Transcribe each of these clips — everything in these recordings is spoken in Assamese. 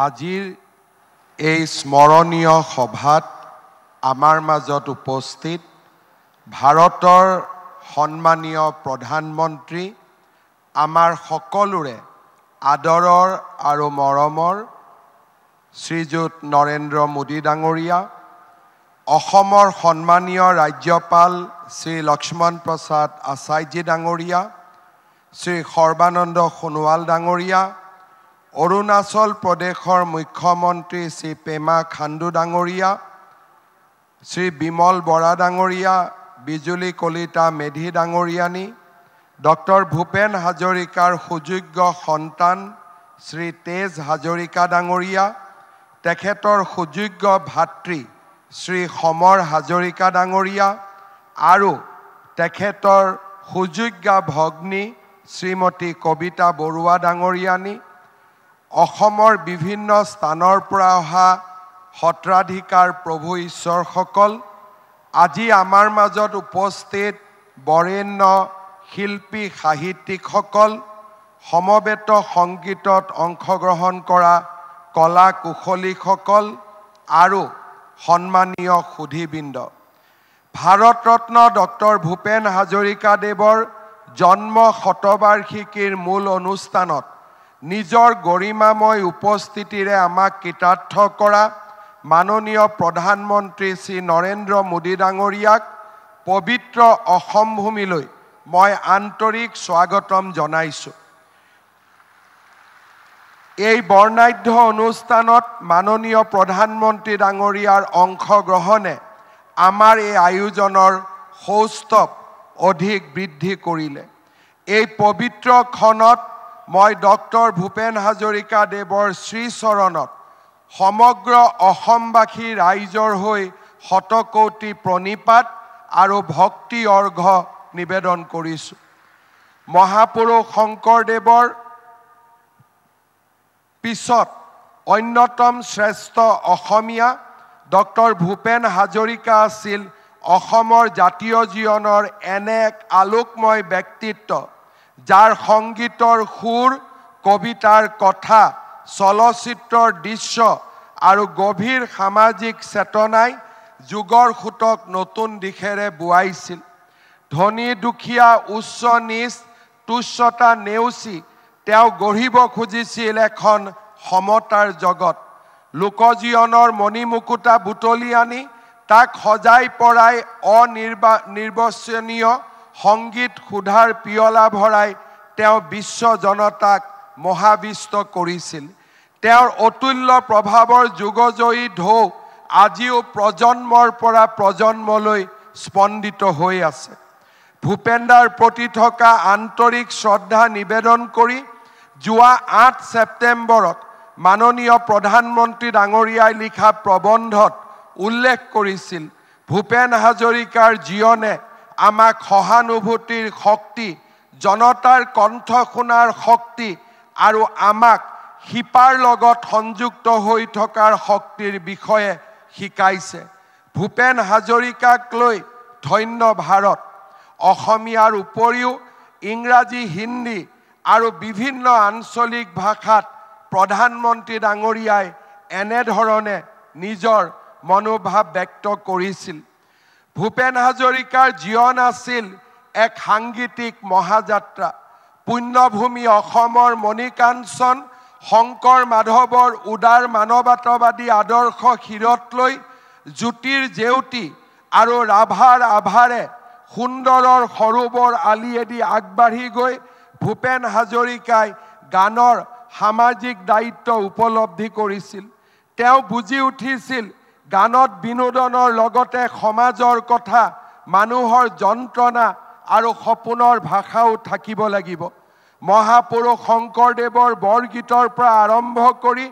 আজিৰ এই স্মৰণীয় সভাত আমাৰ মাজত উপস্থিত ভাৰতৰ সন্মানীয় প্ৰধানমন্ত্ৰী আমাৰ সকলোৰে আদৰৰ আৰু মৰমৰ শ্ৰীযুত নৰেন্দ্ৰ মোদী ডাঙৰীয়া, অসমৰ সন্মানীয় ৰাজ্যপাল শ্ৰী লক্ষ্মণ প্ৰসাদ আচাৰ্যজী ডাঙৰীয়া, শ্ৰী সৰ্বানন্দ সোণোৱাল ডাঙৰীয়া, অৰুণাচল প্ৰদেশৰ মুখ্যমন্ত্ৰী শ্ৰী পেমা খাণ্ডু ডাঙৰীয়া, শ্ৰী বিমল বৰা ডাঙৰীয়া, বিজুলী কলিতা মেধি ডাঙৰীয়ানী, ডক্টৰ ভূপেন হাজৰিকাৰ সুযোগ্য সন্তান শ্ৰী তেজ হাজৰিকা ডাঙৰীয়া, তেখেতৰ সুযোগ্য ভাতৃ শ্ৰী সমৰ হাজৰিকা ডাঙৰীয়া আৰু তেখেতৰ সুযোগ্য ভগ্নী শ্ৰীমতী কবিতা বৰুৱা ডাঙৰীয়ানী, অসমৰ বিভিন্ন স্থানৰ পৰা অহা সত্ৰাধিকাৰ প্ৰভু ঈশ্বৰসকল, আজি আমাৰ মাজত উপস্থিত বৰেণ্য শিল্পী সাহিত্যিকসকল, সমবেত সংগীতত অংশগ্ৰহণ কৰা কলা কুশলীসকল আৰু সন্মানীয় সুধীবৃন্দ, ভাৰত ৰত্ন ডক্টৰ ভূপেন হাজৰিকাদেৱৰ জন্ম শতবাৰ্ষিকীৰ মূল অনুষ্ঠানত নিজৰ গৰিমাময় উপস্থিতিৰে আমাক কৃতাৰ্থ কৰা মাননীয় প্ৰধানমন্ত্ৰী শ্ৰী নৰেন্দ্ৰ মোদী ডাঙৰীয়াক পবিত্ৰ অসম ভূমিলৈ মই আন্তৰিক স্বাগতম জনাইছোঁ। এই বৰ্ণাঢ্য অনুষ্ঠানত মাননীয় প্ৰধানমন্ত্ৰী ডাঙৰীয়াৰ অংশগ্ৰহণে আমাৰ এই আয়োজনৰ সৌষ্ঠৱ অধিক বৃদ্ধি কৰিলে। এই পবিত্ৰ ক্ষণত মই ডক্টৰ ভূপেন হাজৰিকাদেৱৰ শ্ৰীচৰণত সমগ্ৰ অসমবাসী ৰাইজৰ হৈ শতকোটি প্ৰণিপাত আৰু ভক্তি অৰ্ঘ্য নিবেদন কৰিছোঁ। মহাপুৰুষ শংকৰদেৱৰ পিছত অন্যতম শ্ৰেষ্ঠ অসমীয়া ডক্টৰ ভূপেন হাজৰিকা আছিল অসমৰ জাতীয় জীৱনৰ এনে এক আলোকময় ব্যক্তিত্ব, যাৰ সংগীতৰ সুৰ, কবিতাৰ কথা, চলচ্চিত্ৰৰ দৃশ্য আৰু গভীৰ সামাজিক চেতনাই যুগৰ সোঁতক নতুন দিশেৰে বোৱাইছিল। ধনী দুখীয়া, উচ্চ নীচ, তুচ্ছতা নেওচি তেওঁ গঢ়িব খুজিছিল এখন সমতাৰ জগত। লোকজীৱনৰ মণিমুকুতা বুটলি আনি তাক সজাই পৰাই অনিৰ্বচনীয় সংগীত সুধাৰ পিয়লা ভৰাই তেওঁ বিশ্ব জনতাক মহাবিষ্ট কৰিছিল। তেওঁৰ অতুল্য প্ৰভাৱৰ যুগজয়ী ঢৌ আজিও প্ৰজন্মৰ পৰা প্ৰজন্মলৈ স্পন্দিত হৈ আছে। ভূপেনদাৰ প্ৰতি থকা আন্তৰিক শ্ৰদ্ধা নিবেদন কৰি যোৱা 8 ছেপ্টেম্বৰত মাননীয় প্ৰধানমন্ত্ৰী ডাঙৰীয়াই লিখা প্ৰবন্ধত উল্লেখ কৰিছিল, ভূপেন হাজৰিকাৰ জীৱনে আমাক সহানুভূতিৰ শক্তি, জনতাৰ কণ্ঠ শুনাৰ শক্তি আৰু আমাক শিপাৰ লগত সংযুক্ত হৈ থকাৰ শক্তিৰ বিষয়ে শিকাইছে। ভূপেন হাজৰিকাক লৈ ধন্য ভাৰত। অসমীয়াৰ উপৰিও ইংৰাজী, হিন্দী আৰু বিভিন্ন আঞ্চলিক ভাষাত প্ৰধানমন্ত্ৰী ডাঙৰীয়াই এনেধৰণে নিজৰ মনোভাৱ ব্যক্ত কৰিছিল। ভূপেন হাজৰিকাৰ জীৱন আছিল এক সাংগীতিক মহাযাত্ৰা। পুণ্যভূমি অসমৰ মণিকাঞ্চন শংকৰ মাধৱৰ উদাৰ মানৱতাবাদী আদৰ্শ শিৰত লৈ জ্যোতিৰ জেউতি আৰু ৰাভাৰ আভাৰে সুন্দৰৰ সৰোবৰ আলিয়েদি আগবাঢ়ি গৈ ভূপেন হাজৰিকাই গানৰ সামাজিক দায়িত্ব উপলব্ধি কৰিছিল। তেওঁ বুজি উঠিছিল গানত বিনোদনৰ লগতে সমাজৰ কথা, মানুহৰ যন্ত্ৰণা আৰু সপোনৰ ভাষাও থাকিব লাগিব। মহাপুৰুষ শংকৰদেৱৰ বৰগীতৰ পৰা আৰম্ভ কৰি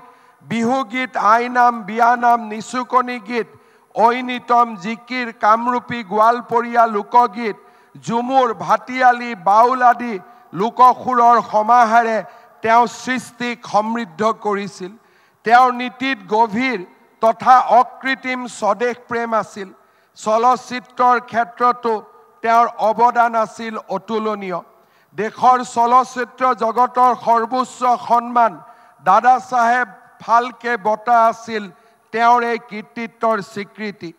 বিহুগীত, আইনাম, বিয়ানাম, নিচুকনি গীত, ঐনিতম, জিকিৰ, কামৰূপী, গোৱালপৰীয়া লোকগীত, ঝুমুৰ, ভাটিয়ালি, বাউল আদি লোকসুৰৰ সমাহাৰে তেওঁ সৃষ্টিক সমৃদ্ধ কৰিছিল। তেওঁৰ নীতিত গভীৰ তথা অকৃত্ৰিম স্বদেশ প্ৰেম আছিল। চলচ্চিত্ৰৰ ক্ষেত্ৰতো তেওঁৰ অৱদান আছিল অতুলনীয়। দেশৰ চলচ্চিত্ৰ জগতৰ সৰ্বোচ্চ সন্মান দাদা চাহেব ফালকে বঁটা আছিল তেওঁৰ এই কীৰ্তিত্বৰ স্বীকৃতি।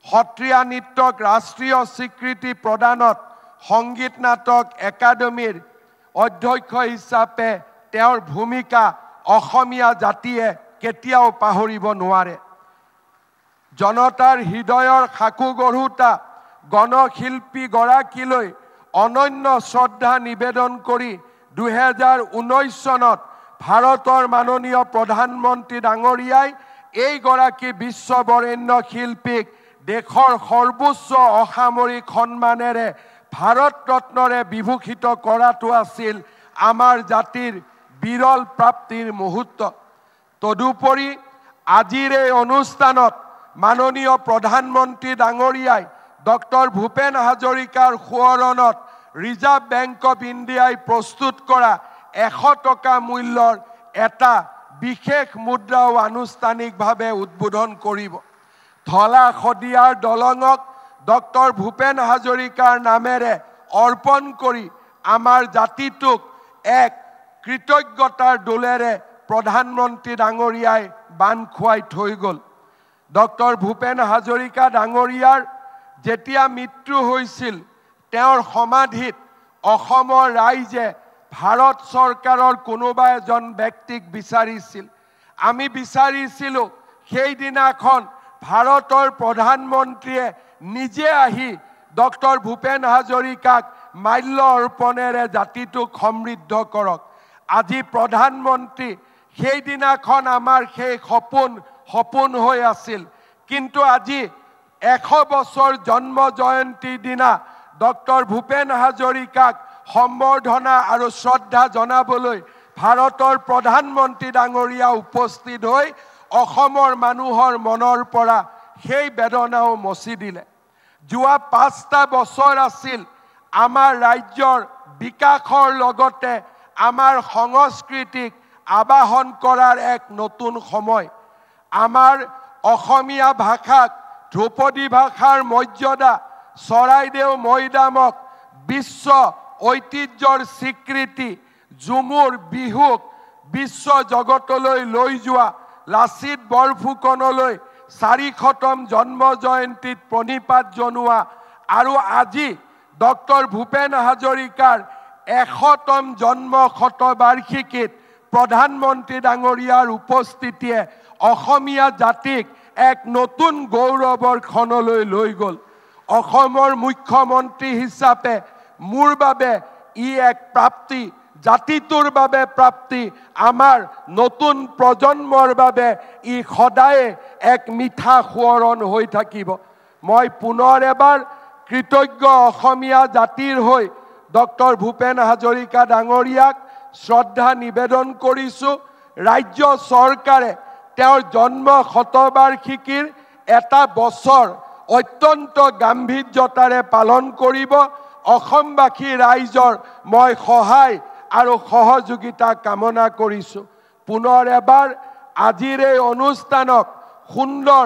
সত্ৰীয়া নৃত্যক ৰাষ্ট্ৰীয় স্বীকৃতি প্ৰদানত সংগীত নাটক একাডেমীৰ অধ্যক্ষ হিচাপে তেওঁৰ ভূমিকা অসমীয়া জাতিয়ে কেতিয়াও পাহৰিব নোৱাৰে। জনতাৰ হৃদয়ৰ সাকু গঢ়োতা গণশিল্পীগৰাকীলৈ অনন্য শ্ৰদ্ধা নিবেদন কৰি 2019 চনত ভাৰতৰ মাননীয় প্ৰধানমন্ত্ৰী ডাঙৰীয়াই এইগৰাকী বিশ্ববৰেণ্য শিল্পীক দেশৰ সৰ্বোচ্চ অসামৰিক সন্মানেৰে ভাৰত ৰত্নৰে বিভূষিত কৰাটো আছিল আমাৰ জাতিৰ বিৰল প্ৰাপ্তিৰ মুহূৰ্ত। তদুপৰি আজিৰ এই অনুষ্ঠানত মাননীয় প্ৰধানমন্ত্ৰী ডাঙৰীয়াই ডক্টৰ ভূপেন হাজৰিকাৰ সোঁৱৰণত ৰিজাৰ্ভ বেংক অফ ইণ্ডিয়াই প্ৰস্তুত কৰা 100 টকা মূল্যৰ এটা বিশেষ মুদ্ৰাও আনুষ্ঠানিকভাৱে উদ্বোধন কৰিব। ধলা শদিয়াৰ দলঙক ডক্টৰ ভূপেন হাজৰিকাৰ নামেৰে অৰ্পণ কৰি আমাৰ জাতিটোক এক কৃতজ্ঞতাৰ দোলেৰে প্ৰধানমন্ত্ৰী ডাঙৰীয়াই বান খুৱাই থৈ গ'ল। ডক্টৰ ভূপেন হাজৰিকা ডাঙৰীয়াৰ যেতিয়া মৃত্যু হৈছিল তেওঁৰ সমাধিত অসমৰ ৰাইজে ভাৰত চৰকাৰৰ কোনোবা এজন ব্যক্তিক বিচাৰিছিল। আমি বিচাৰিছিলোঁ সেইদিনাখন ভাৰতৰ প্ৰধানমন্ত্ৰীয়ে নিজে আহি ডক্টৰ ভূপেন হাজৰিকাক মাল্য অৰ্পণেৰে জাতিটোক সমৃদ্ধ কৰক। আজি প্ৰধানমন্ত্ৰী সেইদিনাখন আমাৰ সেই সপোন হৈ আছিল, কিন্তু আজি 100 বছৰ জন্ম জয়ন্তীৰ দিনা ডক্টৰ ভূপেন হাজৰিকাক সম্বৰ্ধনা আৰু শ্ৰদ্ধা জনাবলৈ ভাৰতৰ প্ৰধানমন্ত্ৰী ডাঙৰীয়া উপস্থিত হৈ অসমৰ মানুহৰ মনৰ পৰা সেই বেদনাও মচি দিলে। যোৱা 5টা বছৰ আছিল আমাৰ ৰাজ্যৰ বিকাশৰ লগতে আমাৰ সংস্কৃতিক আবাহন কৰাৰ এক নতুন সময়। আমাৰ অসমীয়া ভাষাক ধ্ৰুপদী ভাষাৰ মৰ্যাদা, চৰাইদেউ মৈদামক বিশ্ব ঐতিহ্যৰ স্বীকৃতি, ঝুমুৰ বিহুক বিশ্ব জগতলৈ লৈ যোৱা, লাচিত বৰফুকনলৈ 400তম জন্ম জয়ন্তীত প্ৰণিপাত জনোৱা আৰু আজি ডক্টৰ ভূপেন হাজৰিকাৰ 100তম জন্ম শতবাৰ্ষিকীত প্ৰধানমন্ত্ৰী ডাঙৰীয়াৰ উপস্থিতিয়ে অসমীয়া জাতিক এক নতুন গৌৰৱৰ ক্ষণলৈ লৈ গ'ল। অসমৰ মুখ্যমন্ত্ৰী হিচাপে মোৰ বাবে ই এক প্ৰাপ্তি, জাতিটোৰ বাবে প্ৰাপ্তি, আমাৰ নতুন প্ৰজন্মৰ বাবে ই সদায়ে এক মিঠা সোঁৱৰণ হৈ থাকিব। মই পুনৰ এবাৰ কৃতজ্ঞ অসমীয়া জাতিৰ হৈ ডক্টৰ ভূপেন হাজৰিকা ডাঙৰীয়াক শ্ৰদ্ধা নিবেদন কৰিছোঁ। ৰাজ্য চৰকাৰে তেওঁৰ জন্ম শতবাৰ্ষিকীৰ এটা বছৰ অত্যন্ত গাম্ভীৰ্যতাৰে পালন কৰিব। অসমবাসী ৰাইজৰ মই সহায় আৰু সহযোগিতা কামনা কৰিছোঁ। পুনৰ এবাৰ আজিৰ এই অনুষ্ঠানক সুন্দৰ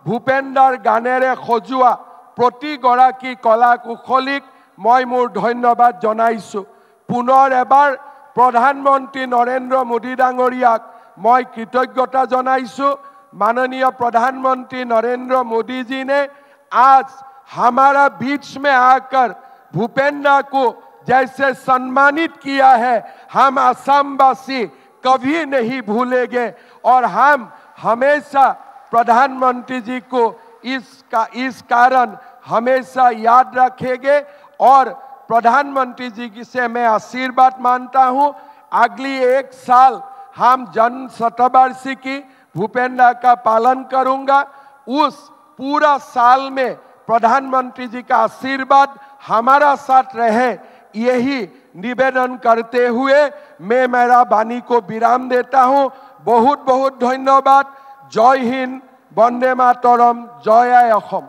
ভূপেনদাৰ গানেৰে সজোৱা প্ৰতিগৰাকী কলা কুশলীক মই মোৰ ধন্যবাদ জনাইছোঁ। পুনৰ এবাৰ প্ৰধানমন্ত্ৰী নৰেন্দ্ৰ মোদী ডাঙৰীয়াক मैं कृतज्ञता जनाइछु। माननीय प्रधानमंत्री नरेंद्र मोदी जी ने आज हमारा बीच में आकर भूपेंद्र को जैसे सम्मानित किया है, हम असमवासी कभी नहीं भूलेंगे और हम हमेशा प्रधानमंत्री जी को इस कारण हमेशा याद रखेंगे। और प्रधानमंत्री जी से मैं आशीर्वाद मानता हूं, अगली 1 साल हम जन्म शतवार्षिकी भूपेंद्र का पालन करूंगा। उस पूरा साल में प्रधानमंत्री जी का आशीर्वाद हमारा साथ रहे, यही निवेदन करते हुए मैं मेरा वाणी को विराम देता हूं। बहुत बहुत धन्यवाद। जय हिंद, वंदे मातरम, जय असम।